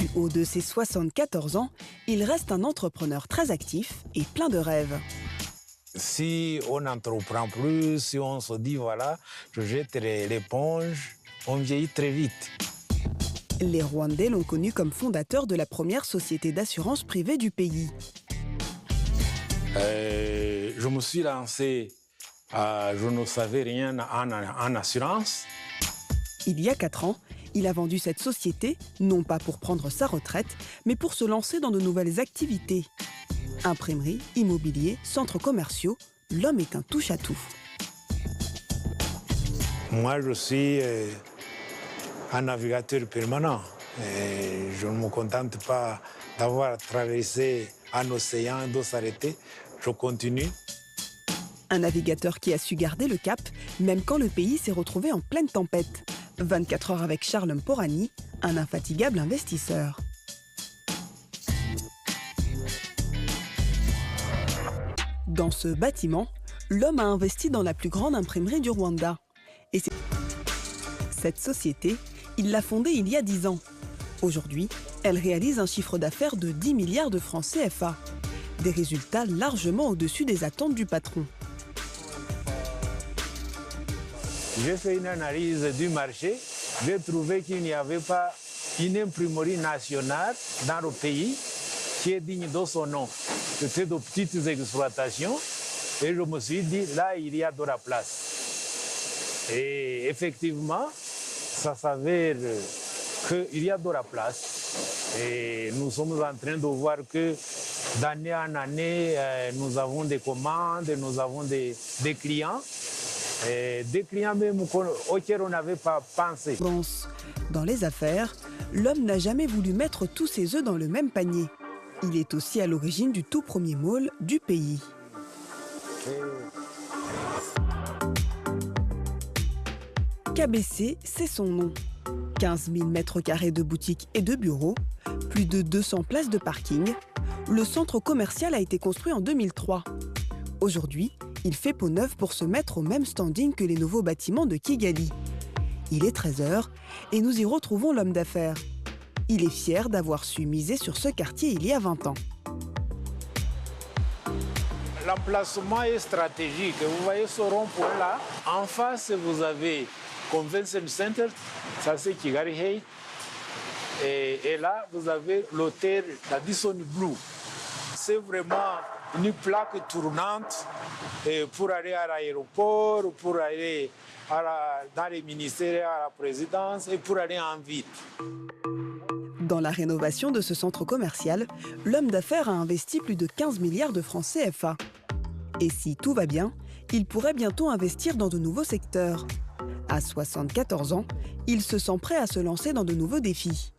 Du haut de ses 74 ans, il reste un entrepreneur très actif et plein de rêves. Si on n'entreprend plus, si on se dit voilà, je jette l'éponge, on vieillit très vite. Les Rwandais l'ont connu comme fondateur de la première société d'assurance privée du pays. Je me suis lancé, je ne savais rien en assurance. Il y a 4 ans, il a vendu cette société, non pas pour prendre sa retraite, mais pour se lancer dans de nouvelles activités. Imprimerie, immobilier, centres commerciaux, l'homme est un touche-à-tout. Moi, je suis un navigateur permanent. Et je ne me contente pas d'avoir traversé un océan et de s'arrêter. Je continue. Un navigateur qui a su garder le cap, même quand le pays s'est retrouvé en pleine tempête. 24 heures avec Charles Mporani, un infatigable investisseur. Dans ce bâtiment, l'homme a investi dans la plus grande imprimerie du Rwanda. Et cette société, il l'a fondée il y a 10 ans. Aujourd'hui, elle réalise un chiffre d'affaires de 10 milliards de francs CFA. Des résultats largement au-dessus des attentes du patron. J'ai fait une analyse du marché. J'ai trouvé qu'il n'y avait pas une imprimerie nationale dans le pays qui est digne de son nom. C'était de petites exploitations. Et je me suis dit, là, il y a de la place. Et effectivement, ça s'avère qu'il y a de la place. Et nous sommes en train de voir que d'année en année, nous avons des commandes, nous avons des clients. Et des clients même auxquels on n'avait pas pensé. Dans les affaires, l'homme n'a jamais voulu mettre tous ses œufs dans le même panier. Il est aussi à l'origine du tout premier mall du pays. KBC, c'est son nom. 15 000 mètres carrés de boutiques et de bureaux, plus de 200 places de parking. Le centre commercial a été construit en 2003. Aujourd'hui, il fait peau neuve pour se mettre au même standing que les nouveaux bâtiments de Kigali. Il est 13h et nous y retrouvons l'homme d'affaires. Il est fier d'avoir su miser sur ce quartier il y a 20 ans. L'emplacement est stratégique. Vous voyez ce rond-point-là. En face, vous avez Convention Center, ça c'est Kigali Hay. Et là, vous avez l'hôtel Radisson Blu. C'est vraiment une plaque tournante pour aller à l'aéroport, pour aller dans les ministères, à la présidence et pour aller en ville. Dans la rénovation de ce centre commercial, l'homme d'affaires a investi plus de 15 milliards de francs CFA. Et si tout va bien, il pourrait bientôt investir dans de nouveaux secteurs. À 74 ans, il se sent prêt à se lancer dans de nouveaux défis.